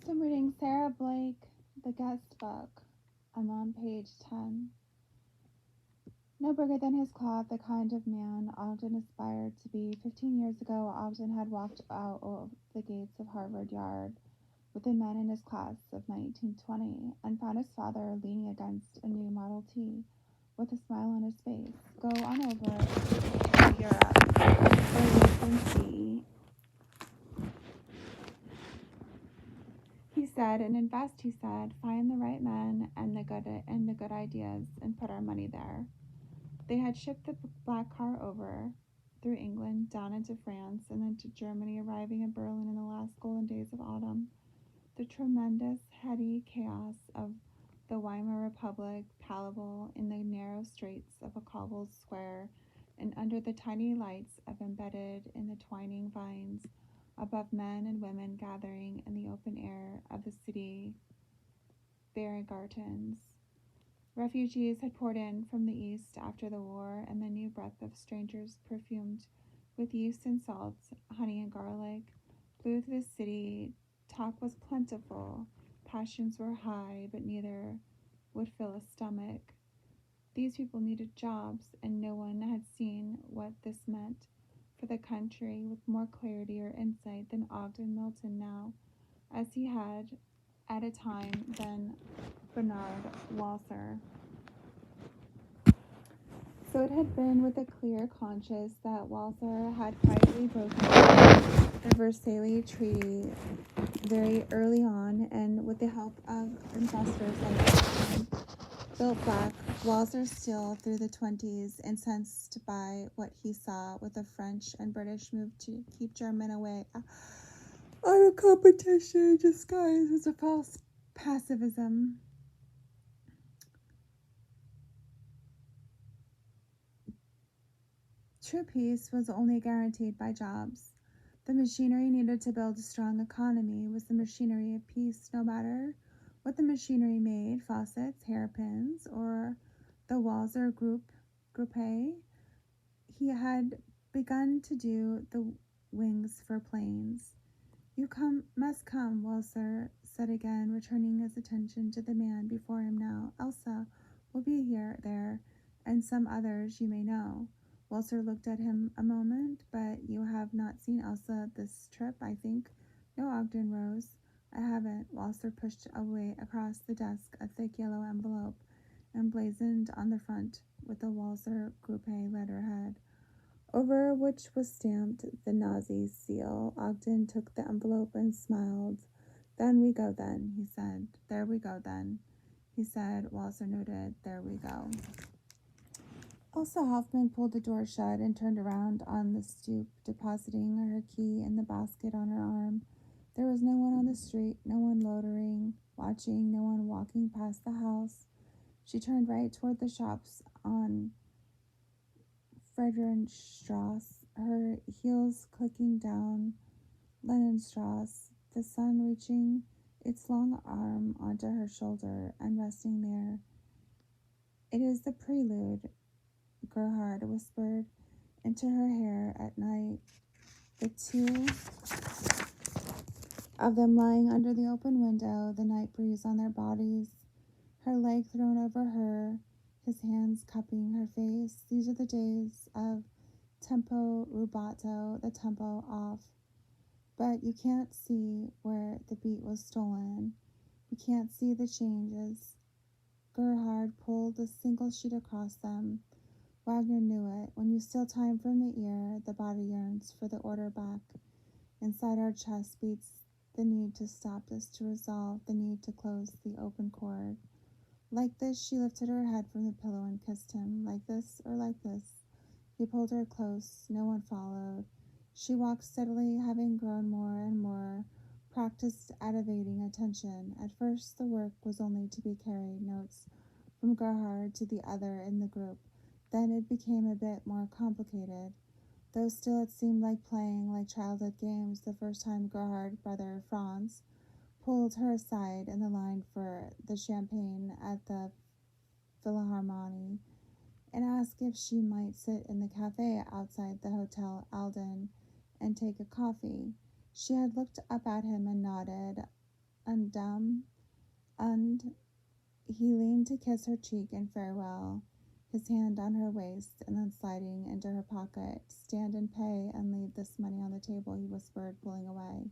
So I'm reading Sarah Blake, The Guest Book. I'm on page 10. No bigger than his cloth, the kind of man Ogden aspired to be. 15 years ago, Ogden had walked out of the gates of Harvard Yard with the men in his class of 1920 and found his father leaning against a new Model T with a smile on his face. Go on over to Europe, where you can see, he said, and invest, he said, find the right men and the good ideas and put our money there. They had shipped the black car over through England down into France and then to Germany, arriving in Berlin in the last golden days of autumn. The tremendous, heady chaos of the Weimar Republic, palpable in the narrow straits of a cobbled square and under the tiny lights of embedded in the twining vines above men and women gathering in the open air of the city Baumgartens. Refugees had poured in from the east after the war, and the new breath of strangers perfumed with yeast and salt, honey and garlic, blew through the city. Talk was plentiful, passions were high, but neither would fill a stomach. These people needed jobs, and no one had seen what this meant for the country with more clarity or insight than Ogden Milton now, as he had at a time than Bernard Walser. So it had been with a clear conscience that Walser had quietly broken the Versailles Treaty very early on, and with the help of investors like Bill Black, Walser still through the 20s, incensed by what he saw with the French and British move to keep German away out of competition disguised as a false pacifism. True peace was only guaranteed by jobs. The machinery needed to build a strong economy was the machinery of peace, no matter what the machinery made, faucets, hairpins, or the Walser Group A. He had begun to do the wings for planes. You must come, Walser said again, returning his attention to the man before him now. Elsa will be there, and some others you may know. Walser looked at him a moment. But you have not seen Elsa this trip, I think. No, Ogden rose. I haven't. Walser pushed away across the desk a thick yellow envelope, emblazoned on the front with the Walser Group A letterhead, over which was stamped the Nazi seal. Ogden took the envelope and smiled. Then we go then, he said. There we go then, he said. Walser noted. There we go. Elsa Hoffman pulled the door shut and turned around on the stoop, depositing her key in the basket on her arm. There was no one on the street, no one loitering, watching, no one walking past the house. She turned right toward the shops on Friedrichstrasse, her heels clicking down Leninstrasse, the sun reaching its long arm onto her shoulder and resting there. It is the prelude, Gerhard whispered into her hair at night, the two of them lying under the open window, the night breeze on their bodies, her leg thrown over her, his hands cupping her face. These are the days of tempo rubato, the tempo off. But you can't see where the beat was stolen. You can't see the changes. Gerhard pulled a single sheet across them. Wagner knew it. When you steal time from the ear, the body yearns for the order back. Inside our chest beats the need to stop this, to resolve, the need to close the open cord. Like this, she lifted her head from the pillow and kissed him. Like this or like this. He pulled her close. No one followed. She walked steadily, having grown more and more practiced at evading attention. At first, the work was only to be carried notes from Gerhard to the other in the group. Then it became a bit more complicated, though still it seemed like playing like childhood games the first time Gerhard, brother Franz, pulled her aside in the line for the champagne at the Philharmonie and asked if she might sit in the cafe outside the Hotel Alden and take a coffee. She had looked up at him and nodded. and dumb, and he leaned to kiss her cheek in farewell, his hand on her waist, and then sliding into her pocket. Stand and pay and leave this money on the table, he whispered, pulling away.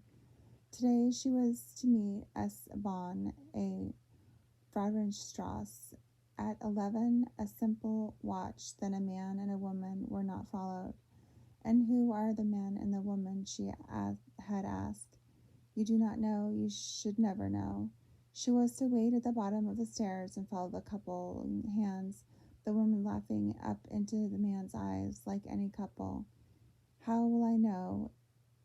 Today she was to meet S. Bonn, a Frauenstrasse. At 11, a simple watch, then a man and a woman were not followed. And who are the man and the woman, she had asked. You do not know, you should never know. She was to wait at the bottom of the stairs and follow the couple hands, the woman laughing up into the man's eyes like any couple. How will I know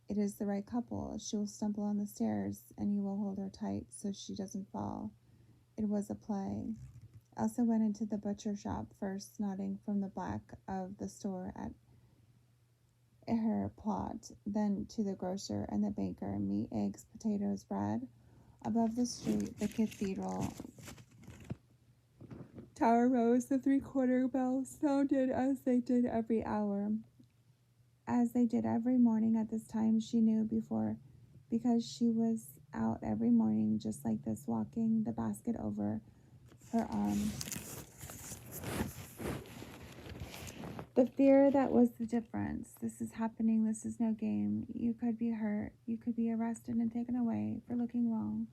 it is the right couple? She will stumble on the stairs and you will hold her tight so she doesn't fall. It was a play. Elsa went into the butcher shop first, nodding from the back of the store at her plot, then to the grocer and the baker, meat, eggs, potatoes, bread. Above the street, the cathedral tower rose. The three-quarter bells sounded as they did every hour, as they did every morning at this time, she knew before, because she was out every morning just like this, walking the basket over her arm. The fear that was the difference. This is happening. This is no game. You could be hurt. You could be arrested and taken away for looking wrong,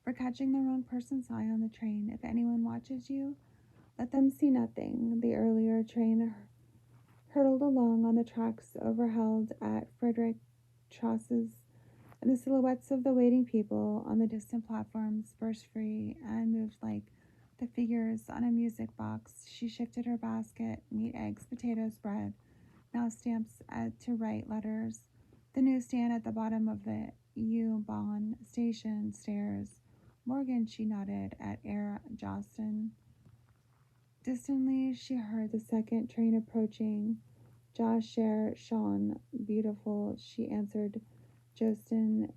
for catching the wrong person's eye on the train. If anyone watches you, let them see nothing. The earlier train hurtled along on the tracks overheld at Friedrichstrasse's, and the silhouettes of the waiting people on the distant platforms burst free and moved like the figures on a music box. She shifted her basket, meat, eggs, potatoes, bread, now stamps to write letters. The newsstand at the bottom of the U-Bahn station stairs. Morgan, she nodded at Herr Jostin. Distantly, she heard the second train approaching. Cher Sean, beautiful, she answered Jostin,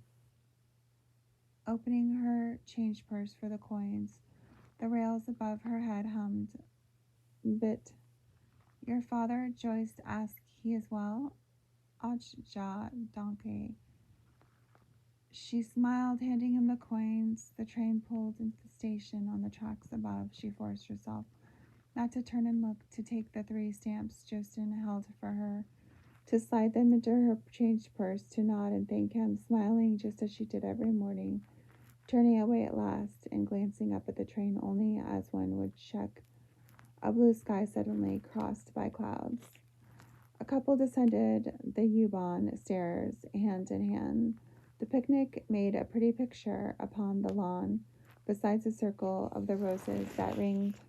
opening her change purse for the coins. The rails above her head hummed. Bit. Your father, Joyce asked. He is well? Ach ja, danke. She smiled, handing him the coins. The train pulled into the station on the tracks above. She forced herself not to turn and look, to take the 3 stamps Jostin held for her, to slide them into her changed purse, to nod and thank him, smiling just as she did every morning, turning away at last and glancing up at the train only as one would check a blue sky suddenly crossed by clouds. A couple descended the U-Bahn stairs hand in hand. The picnic made a pretty picture upon the lawn, besides the circle of the roses that ringed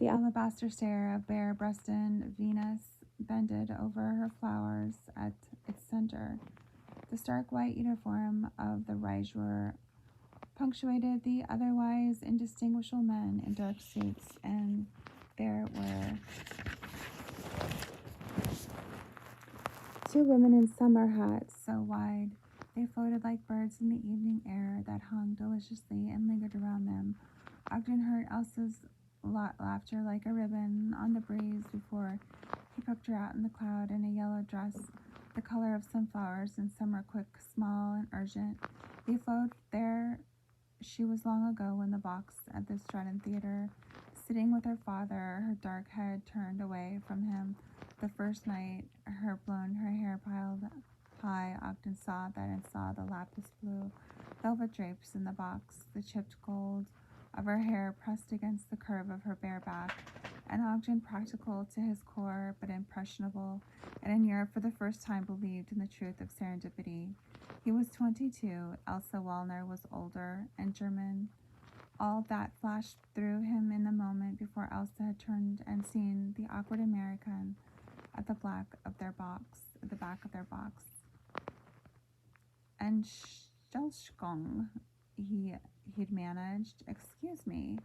the alabaster stare of bare-breasted Venus bended over her flowers at its center. The stark white uniform of the Reichswehr punctuated the otherwise indistinguishable men in dark suits, and there were 2 women in summer hats so wide they floated like birds in the evening air that hung deliciously and lingered around them. Ogden heard Elsa's laughter like a ribbon on the breeze before he picked her out in the cloud in a yellow dress, the color of sunflowers in summer, quick, small, and urgent. They flowed there. She was long ago in the box at the Stratton Theater, sitting with her father, her dark head turned away from him. The first night, her hair piled high, Ogden saw that and saw the lapis blue velvet drapes in the box, the chipped gold of her hair pressed against the curve of her bare back, and Ogden, practical to his core but impressionable, and in Europe for the first time believed in the truth of serendipity. He was 22, Elsa Wallner was older, and German. All that flashed through him in the moment before Elsa had turned and seen the awkward American at the back of their box. Entschuldigung, he'd managed. Excuse me.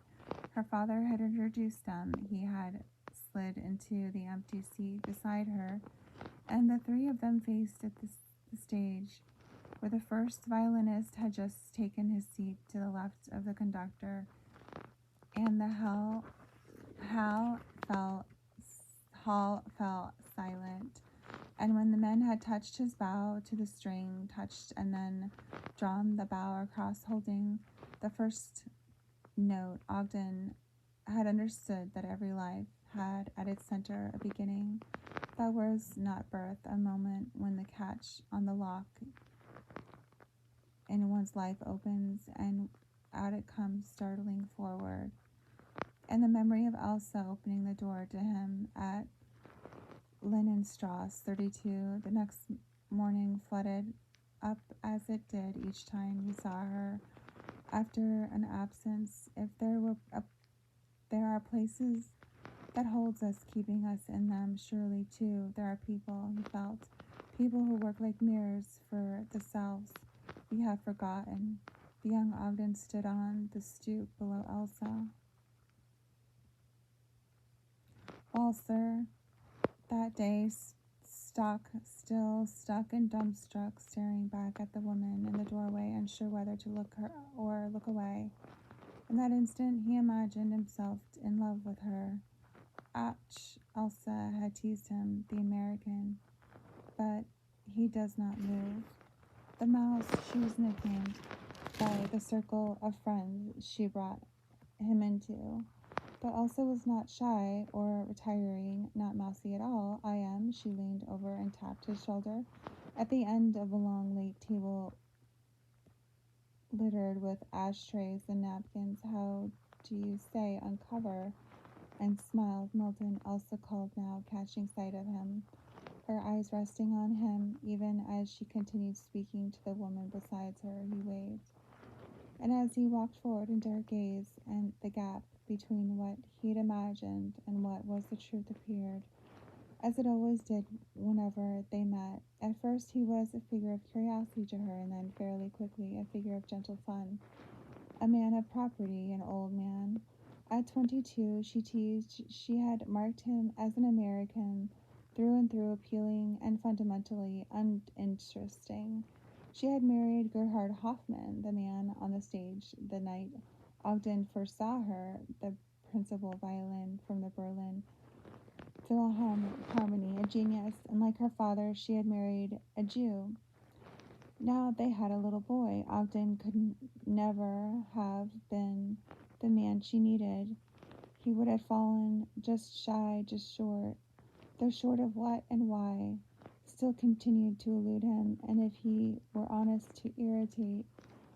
Her father had introduced them. He had slid into the empty seat beside her, and the 3 of them faced at the stage, where the first violinist had just taken his seat to the left of the conductor, and the hall fell silent. And when the men had touched his bow to the string, touched and then drawn the bow across, holding the first note, Ogden had understood that every life had at its center a beginning that was not birth, a moment when the catch on the lock in one's life opens and out it comes startling forward. And the memory of Elsa opening the door to him at Linenstrasse 32 the next morning flooded up as it did each time he saw her after an absence. If there are places that holds us, keeping us in them, surely too there are people, he felt, people who work like mirrors for the selves we have forgotten. The young Ogden stood on the stoop below Elsa. Well, sir, that day, still stuck and dumbstruck, staring back at the woman in the doorway, unsure whether to look her or look away. In that instant, he imagined himself in love with her. Ouch, Elsa had teased him, the American. But he does not move. The mouse she was nicknamed by the circle of friends she brought him into. But Elsa was not shy or retiring, not mousy at all. I am, she leaned over and tapped his shoulder at the end of a long, late table littered with ashtrays and napkins. How do you say uncover? And smiled. Milton, Elsa called now, catching sight of him, her eyes resting on him, even as she continued speaking to the woman beside her. He waved. And as he walked forward into her gaze, and the gap between what he'd imagined and what was the truth appeared, as it always did whenever they met. At first he was a figure of curiosity to her, and then fairly quickly a figure of gentle fun. A man of property, an old man. At 22, she teased, she had marked him as an American, through and through appealing and fundamentally uninteresting. She had married Gerhard Hoffmann, the man on the stage the night Ogden first saw her, the principal violin from the Berlin Philharmony, a genius, and like her father, she had married a Jew. Now they had a little boy. Ogden could never have been the man she needed. He would have fallen just shy, just short. Though short of what and why still continued to elude him, and if he were honest, to irritate,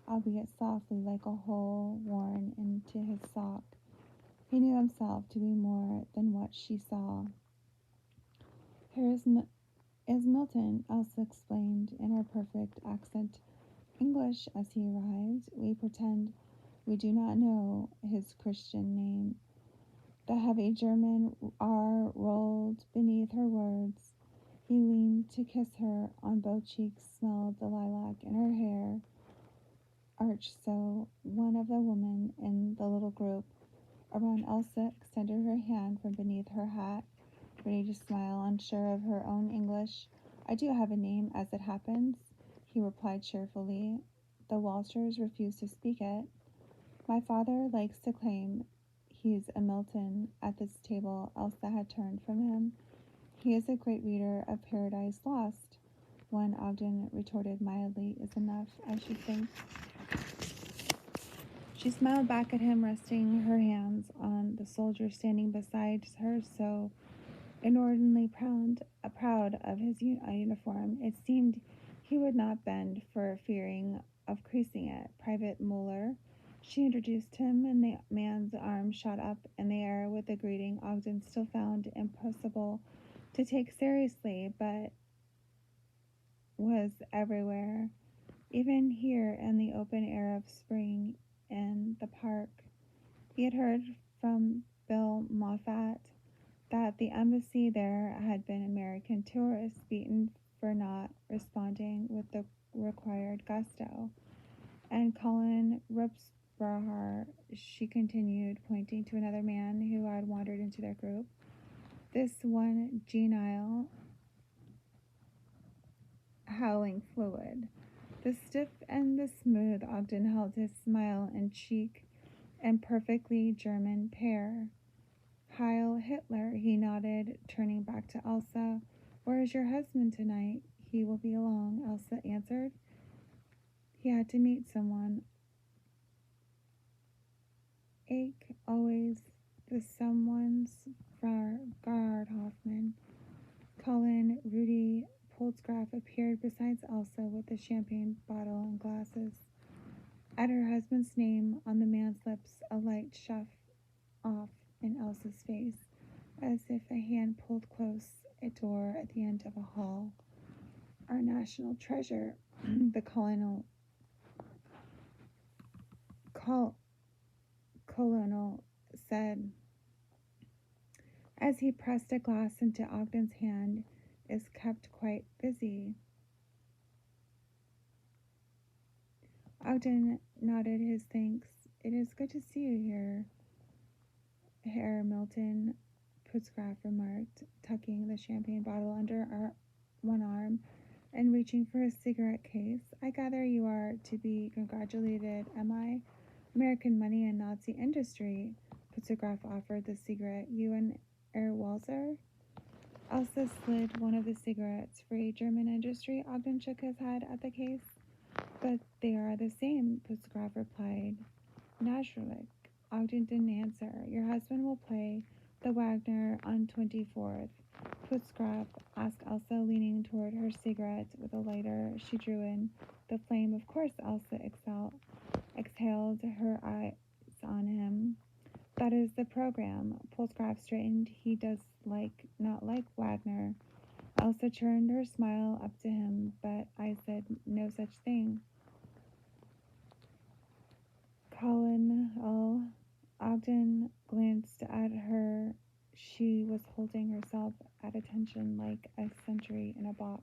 albeit softly, like a hole worn into his sock. He knew himself to be more than what she saw. Here is Milton, Elsa explained in her perfect accent. English as he arrived. We pretend we do not know his Christian name. The heavy German R rolled beneath her words. He leaned to kiss her on both cheeks, smelled the lilac in her hair, arched so. One of the women in the little group around Elsa extended her hand from beneath her hat, ready to smile, unsure of her own English. I do have a name, as it happens, he replied cheerfully. The Walshers refused to speak it. My father likes to claim he's a Milton. At this table, Elsa had turned from him. He is a great reader of Paradise Lost. One, Ogden retorted mildly, is enough, I should think. She smiled back at him, resting her hands on the soldier standing beside her, so inordinately proud of his uniform. It seemed he would not bend for fearing of creasing it. Private Muller. She introduced him, and the man's arm shot up in the air with a greeting Ogden still found impossible to take seriously, but was everywhere, even here in the open air of spring in the park. He had heard from Bill Moffat that the embassy there had been American tourists beaten for not responding with the required gusto. And Colin Rupsbraher, she continued, pointing to another man who had wandered into their group. This one genial, howling fluid. The stiff and the smooth. Ogden held his smile and cheek in perfectly German pair. Heil Hitler, he nodded, turning back to Elsa, Where is your husband tonight? He will be along, Elsa answered. He had to meet someone. Ache always the someone's Gerhard Hoffman. Cullen Rudy Pulsgraf appeared beside Elsa with a champagne bottle and glasses. At her husband's name on the man's lips, a light shut off in Elsa's face, as if a hand pulled close a door at the end of a hall. Our national treasure, the colonel said, as he pressed a glass into Ogden's hand, is kept quite busy. Ogden nodded his thanks. It is good to see you here, Herr Milton, Putzgraf remarked, tucking the champagne bottle under one arm and reaching for his cigarette case. I gather you are to be congratulated, am I? American money and Nazi industry. Putzgraf offered the cigarette. You and Herr Walzer? Elsa slid one of the cigarettes. Free German industry? Ogden shook his head at the case. But they are the same, Putzgraf replied. Naturally. Ogden didn't answer. Your husband will play the Wagner on 24th. Putzgraf asked Elsa, leaning toward her cigarette with a lighter she drew in the flame. Of course, Elsa exhaled, her eyes on him. That is the program. Putzgraf straightened. He does not like Wagner. Elsa turned her smile up to him, but I said no such thing. Colonel Ogden glanced at her. She was holding herself at attention like a sentry in a box.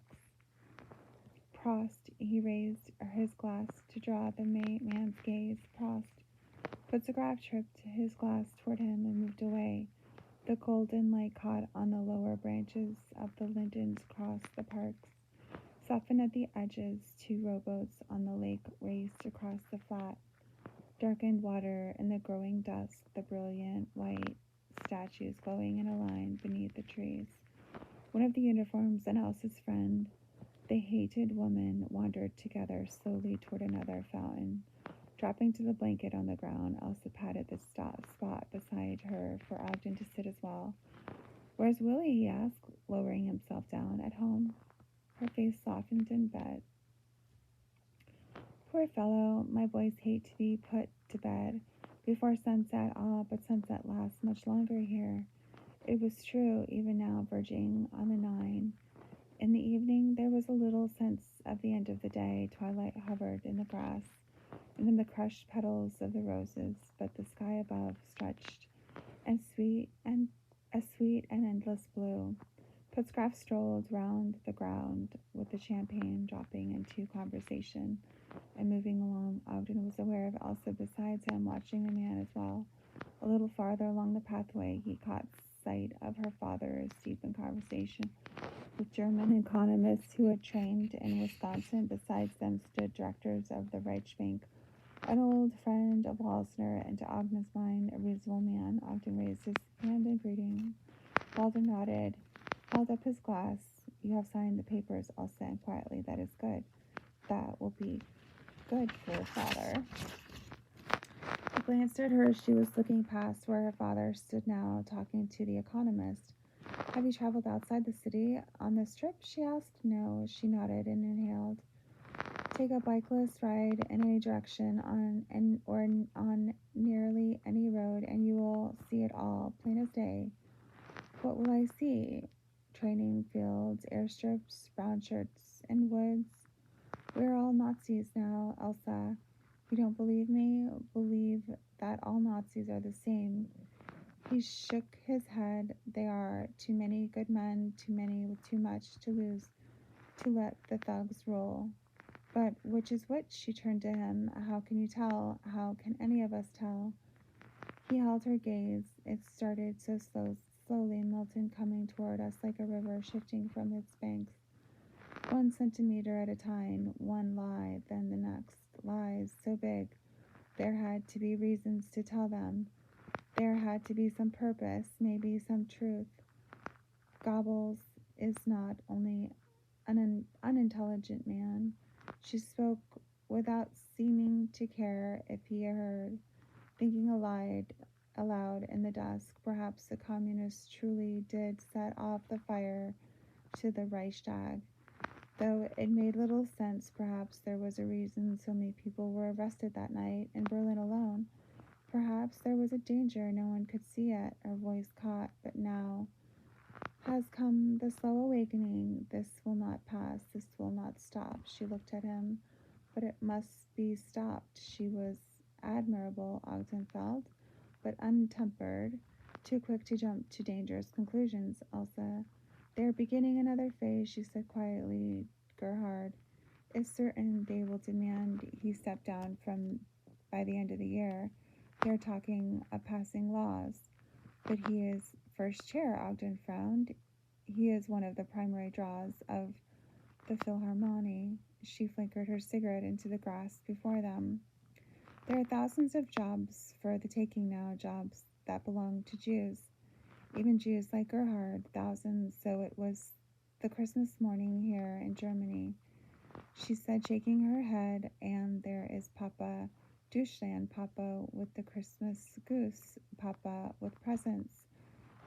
Prost, he raised his glass to draw the man's gaze. Prost. Putzgraf tripped his glass toward him and moved away. The golden light caught on the lower branches of the lindens across the parks. Softened at the edges, 2 rowboats on the lake raced across the flat, darkened water in the growing dusk, the brilliant white statues glowing in a line beneath the trees. One of the uniforms and Elsa's friend, the hated woman, wandered together slowly toward another fountain. Dropping to the blanket on the ground, Elsa patted the spot beside her for Ogden to sit as well. Where's Willie? He asked, lowering himself down. At home. Her face softened in bed. Poor fellow, my boys hate to be put to bed before sunset. Ah, but sunset lasts much longer here. It was true, even now, verging on the 9. In the evening, there was a little sense of the end of the day. Twilight hovered in the grass and in the crushed petals of the roses, but the sky above stretched and a sweet and endless blue. Putzgraf strolled round the ground with the champagne dropping into conversation and moving along. Ogden was aware of Elsa beside him, watching the man as well. A little farther along the pathway, he caught sight of her father, deep in conversation with German economists who had trained in Wisconsin. Besides them stood directors of the Reichsbank, an old friend of Walzer, and to Ogden's mind, a reasonable man. Ogden raised his hand in greeting. Walzer nodded, held up his glass. You have signed the papers, Elsa said quietly. That is good. That will be good for father. He glanced at her. She was looking past where her father stood now, talking to the economist. Have you traveled outside the city on this trip? She asked. No, she nodded and inhaled. Take a bikeless ride in any direction on nearly any road, and you will see it all, plain as day. What will I see? Training fields, airstrips, brown shirts, and woods. We're all Nazis now, Elsa. You don't believe me? Believe that all Nazis are the same. He shook his head. They are too many good men, too many with too much to lose, to let the thugs roll. But which is which? She turned to him. How can you tell? How can any of us tell? He held her gaze. It started so slowly, Milton coming toward us like a river shifting from its banks. 1 centimeter at a time, one lie, then the next. Lies so big. There had to be reasons to tell them. There had to be some purpose, maybe some truth. Goebbels is not only an unintelligent man. She spoke without seeming to care if he heard, thinking aloud in the dusk. Perhaps the communists truly did set off the fire to the Reichstag. Though it made little sense, perhaps there was a reason so many people were arrested that night in Berlin alone. Perhaps there was a danger no one could see it. Her voice caught, but now has come the slow awakening. This will not pass. This will not stop. She looked at him, but it must be stopped. She was admirable, Ogden felt, but untempered, too quick to jump to dangerous conclusions. Elsa, they are beginning another phase, she said quietly. Gerhard is certain they will demand he step down from by the end of the year. They're talking of passing laws. But he is first chair, Ogden frowned. He is one of the primary draws of the Philharmonie. She flickered her cigarette into the grass before them. There are thousands of jobs for the taking now, jobs that belong to Jews. Even Jews like Gerhard, thousands, so it was the Christmas morning here in Germany. She said, shaking her head, and there is Papa Deutschland, Papa with the Christmas goose, Papa with presents.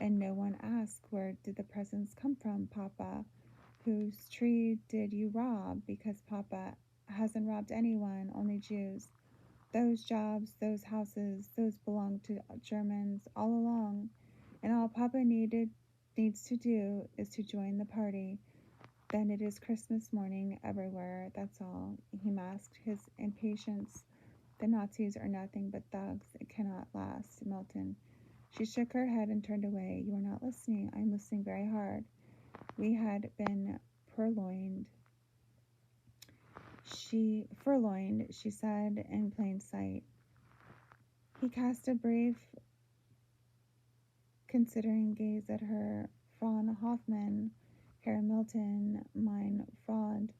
And no one asked, where did the presents come from, Papa? Whose tree did you rob? Because Papa hasn't robbed anyone, only Jews. Those jobs, those houses, those belong to Germans all along. And all Papa needs to do is to join the party. Then it is Christmas morning everywhere, that's all. He masked his impatience. The Nazis are nothing but thugs. It cannot last, Milton. She shook her head and turned away. You are not listening. I am listening very hard. We had been purloined. She said in plain sight. He cast a brave, considering gaze at her. Von Hoffmann, Herr Milton, mein Freund,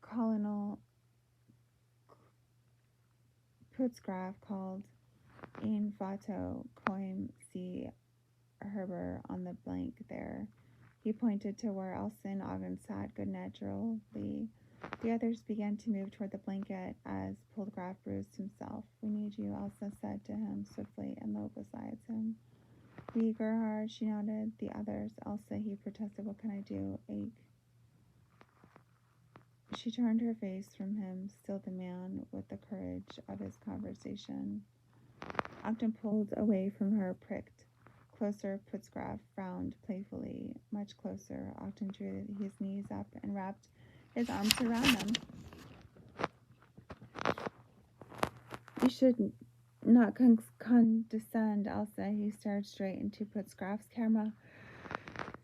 Colonel Putzgraf called in Vato Koim Sie Herber on the blank there. He pointed to where Elsa and Ogden sat good-naturedly. The others began to move toward the blanket as Putzgraf bruised himself. We need you, Elsa said to him swiftly and low beside him. We, Gerhard, she nodded. The others, Elsa, he protested. What can I do? Ache. She turned her face from him, still the man with the courage of his conversation. Ogden pulled away from her, pricked. Closer, Putzgraf frowned playfully. Much closer. Ogden drew his knees up and wrapped his arms around them. You should not condescend, Elsa. He stared straight into Putzgraf's camera.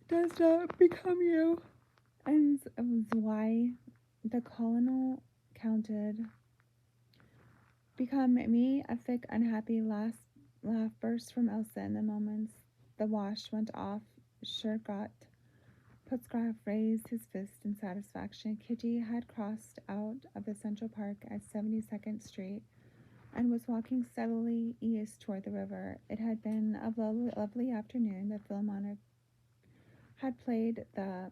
Does not become you. And why the colonel counted. Become me? A thick, unhappy laugh burst from Elsa in the moments the wash went off. Sure got. Putzgraf raised his fist in satisfaction. Kitty had crossed out of the Central Park at 72nd Street and was walking steadily east toward the river. It had been a lovely afternoon. The Philharmonic had played the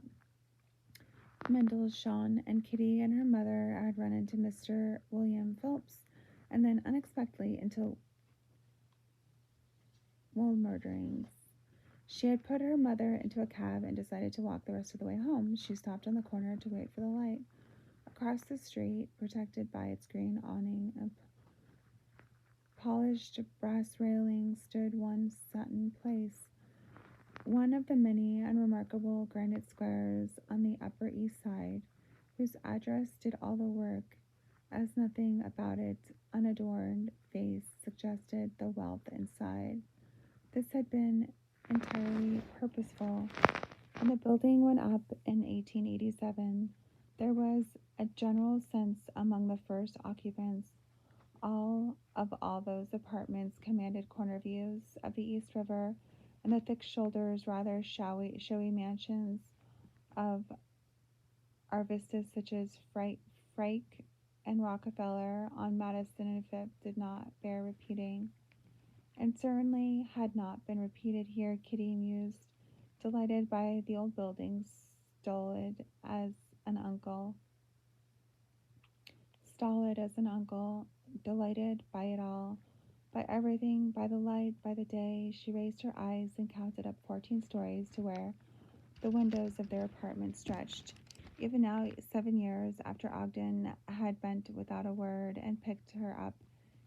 Mendelssohn, and Kitty and her mother had run into Mr. William Phelps, and then unexpectedly into Wohlmerderings. She had put her mother into a cab and decided to walk the rest of the way home. She stopped on the corner to wait for the light. Across the street, protected by its green awning and polished brass railings, stood one Sutton Place, one of the many unremarkable granite squares on the Upper East Side, whose address did all the work, as nothing about its unadorned face suggested the wealth inside. This had been entirely purposeful. When the building went up in 1887, there was a general sense among the first occupants all those apartments commanded corner views of the East River and the thick-shouldered, rather showy mansions of arvistas such as Frike and Rockefeller on Madison and Fifth did not bear repeating. and certainly had not been repeated here, Kitty mused, delighted by the old buildings, an uncle, stolid as an uncle, delighted by it all, by everything, by the light, by the day. She raised her eyes and counted up 14 stories to where the windows of their apartment stretched. Even now, 7 years after Ogden had bent without a word and picked her up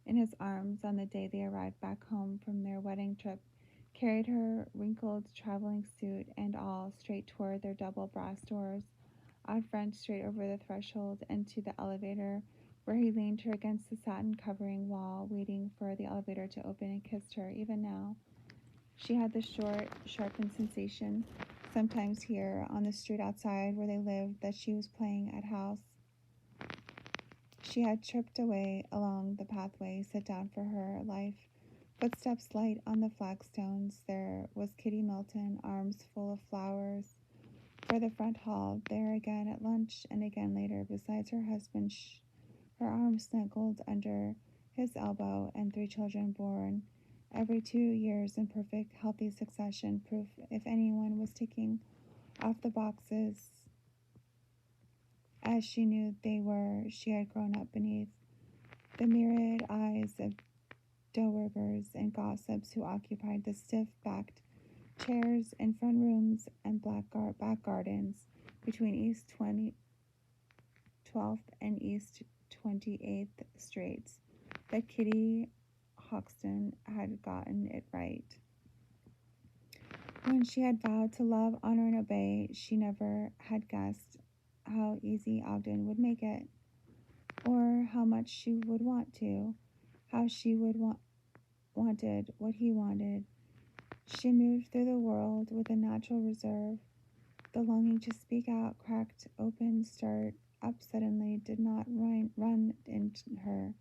in his arms on the day they arrived back home from their wedding trip, carried her wrinkled traveling suit and all straight toward their double brass doors, out front, straight over the threshold, and to the elevator, where he leaned her against the satin covering wall, waiting for the elevator to open, and kissed her. Even now, she had the short, sharpened sensation, sometimes here on the street outside where they lived, that she was playing at house. She had tripped away along the pathway set down for her life. Footsteps light on the flagstones. There was Kitty Milton, arms full of flowers, for the front hall. There again at lunch, and again later, besides her husband, her arms snuggled under his elbow, and 3 children born every 2 years in perfect, healthy succession. Proof, if anyone was ticking off the boxes as she knew they were, she had grown up beneath the myriad eyes of dough-workers and gossips who occupied the stiff-backed chairs in front rooms and back gardens between East 12th and East 28th Streets, that Kitty Hoxton had gotten it right. When she had vowed to love, honor, and obey, she never had guessed how easy Ogden would make it, or how much she would want to, how she would wanted what he wanted. She moved through the world with a natural reserve. The longing to speak out, cracked open, start up suddenly, did not run into her.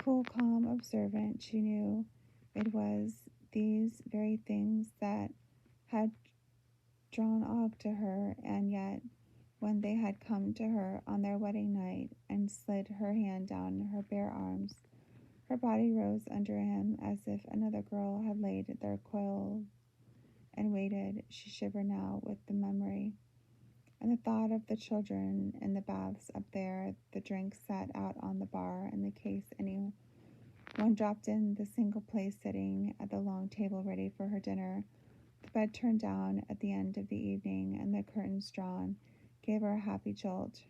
Cool, calm, observant, she knew it was these very things that had drawn Og to her, and yet when they had come to her on their wedding night and slid her hand down her bare arms, her body rose under him as if another girl had laid there coiled and waited. She shivered now with the memory and the thought of the children in the baths up there, the drinks set out on the bar, and the case anyone dropped in, the single place sitting at the long table ready for her dinner, the bed turned down at the end of the evening, and the curtains drawn, gave her a happy jolt.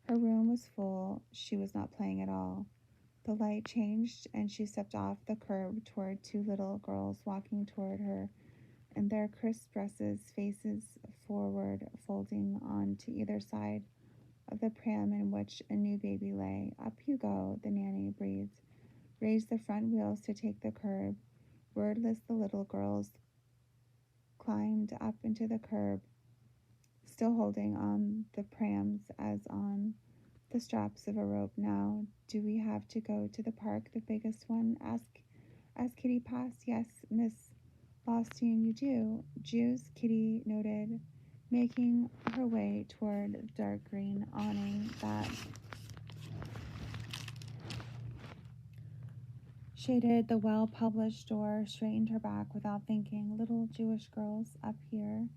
Her room was full. She was not playing at all. The light changed, and she stepped off the curb toward 2 little girls walking toward her in their crisp dresses, faces forward, folding on to either side of the pram in which a new baby lay. Up you go, the nanny breathed. Raised the front wheels to take the curb. Wordless, the little girls climbed up into the curb, still holding on the prams as on the straps of a rope. Now, do we have to go to the park, the biggest one? Asked Kitty passed. Yes, Miss Lostine, you do. Jews, Kitty noted, making her way toward the dark green awning that shaded the well-published door, straightened her back without thinking. Little Jewish girls up here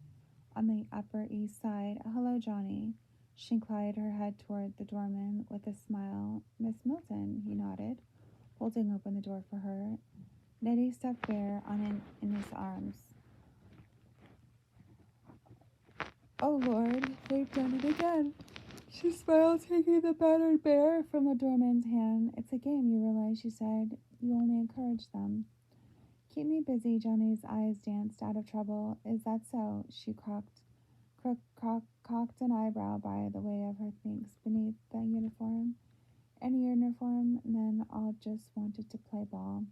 on the Upper East Side. Hello, Johnny. She inclined her head toward the doorman with a smile. Miss Milton, he nodded, holding open the door for her. Nettie stepped bare in his arms. Oh, Lord, they've done it again. She smiled, taking the battered bear from the doorman's hand. It's a game, you realize, she said. You only encourage them. Keep me busy. Johnny's eyes danced out of trouble. Is that so? She cocked an eyebrow by the way of her thinks beneath the uniform. Any uniform, men all just wanted to play ball.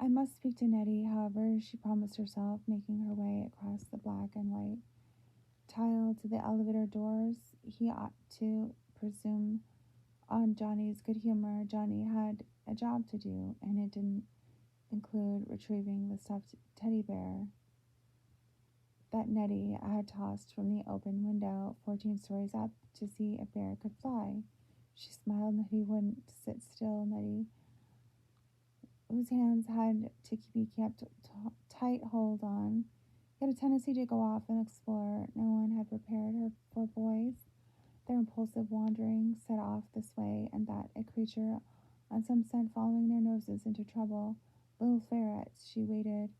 I must speak to Nettie, however, she promised herself, making her way across the black and white tile to the elevator doors. He ought to presume on Johnny's good humor. Johnny had a job to do, and it didn't include retrieving the stuffed teddy bear that Nettie had tossed from the open window 14 stories up to see if bear could fly. She smiled. Nettie wouldn't sit still. Nettie whose hands had to be kept tight hold on. He had a tendency to go off and explore. No one had prepared her for boys. Their impulsive wandering set off this way and that, a creature on some scent following their noses into trouble. Little ferrets, she waited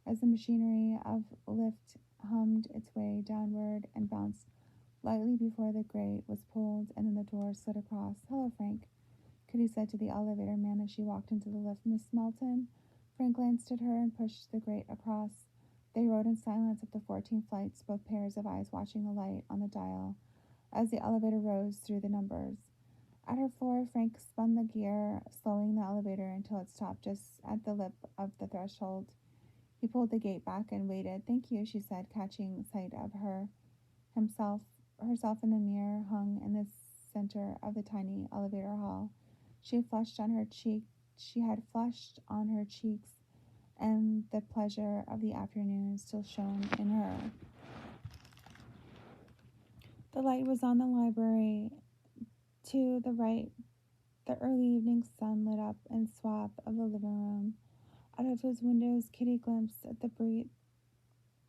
as the machinery of lift hummed its way downward and bounced lightly before the grate was pulled and then the door slid across. "Hello, Frank," Kitty said to the elevator man as she walked into the lift. "Miss Melton?" Frank glanced at her and pushed the grate across. They rode in silence up the 14 flights, both pairs of eyes watching the light on the dial as the elevator rose through the numbers. At her floor, Frank spun the gear, slowing the elevator until it stopped just at the lip of the threshold. He pulled the gate back and waited. "Thank you," she said, catching sight of herself in the mirror hung in the center of the tiny elevator hall. She had flushed on her cheeks, and the pleasure of the afternoon still shone in her. The light was on the library. To the right, the early evening sun lit up a swath of the living room. Out of his windows, Kitty glimpsed the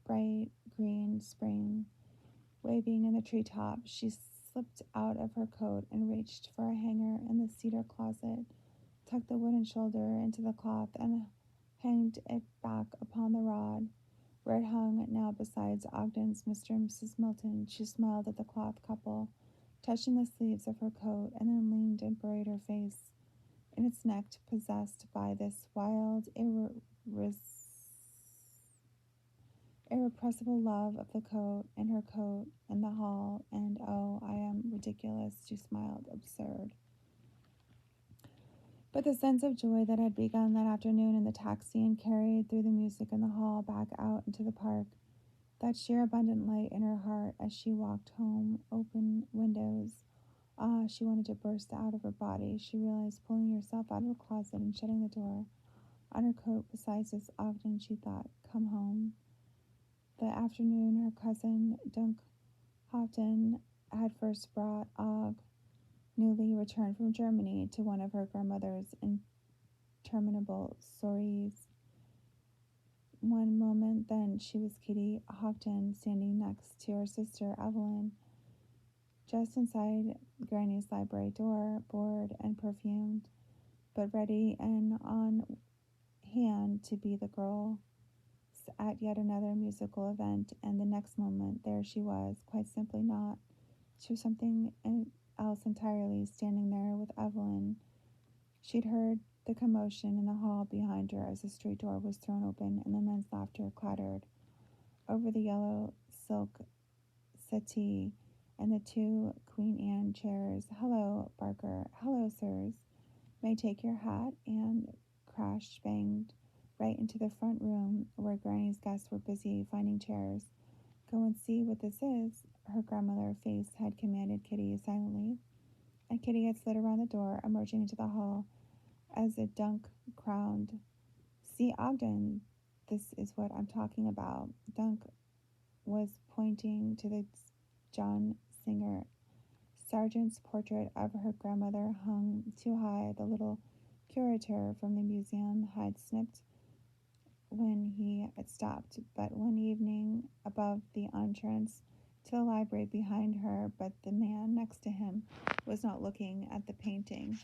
bright green spring waving in the treetops. She slipped out of her coat and reached for a hanger in the cedar closet, tucked the wooden shoulder into the cloth, and hanged it back upon the rod, where it hung now beside Ogden's Mr. and Mrs. Milton. She smiled at the cloth couple, touching the sleeves of her coat, and then leaned and buried her face in its neck, possessed by this wild, irrepressible love of the coat and her coat and the hall. And "oh, I am ridiculous," she smiled, "absurd." But the sense of joy that had begun that afternoon in the taxi and carried through the music in the hall back out into the park, that sheer abundant light in her heart as she walked home, open windows. Ah, she wanted to burst out of her body. She realized, pulling herself out of the closet and shutting the door on her coat beside Miss Ogden, she thought, "Come home." The afternoon her cousin Dunk Houghton had first brought Og, newly returned from Germany, to one of her grandmother's interminable soirees. One moment then she was Kitty Houghton, standing next to her sister Evelyn, just inside Granny's library door, bored and perfumed, but ready and on hand to be the girl at yet another musical event. And the next moment there she was, quite simply not. She was something else entirely, standing there with Evelyn. She'd heard the commotion in the hall behind her as the street door was thrown open and the men's laughter clattered over the yellow silk settee and the two Queen Anne chairs. "Hello, Barker." "Hello, sirs. May I take your hat?" And crash banged right into the front room where Granny's guests were busy finding chairs. "Go and see what this is," her grandmother face had commanded Kitty silently, and Kitty had slid around the door, emerging into the hall as a Dunk crowned. "See, Ogden, this is what I'm talking about." Dunk was pointing to the John Singer Sargent's portrait of her grandmother hung too high. The little curator from the museum had snipped when he had stopped, but one evening above the entrance to the library behind her, but the man next to him was not looking at the painting.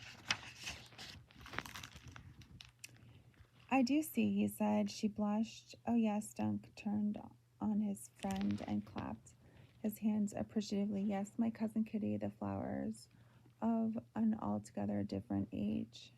"I do see," he said. She blushed. "Oh, yes." Dunk turned on his friend and clapped his hands appreciatively. "Yes, my cousin Kitty, the flowers of an altogether different age."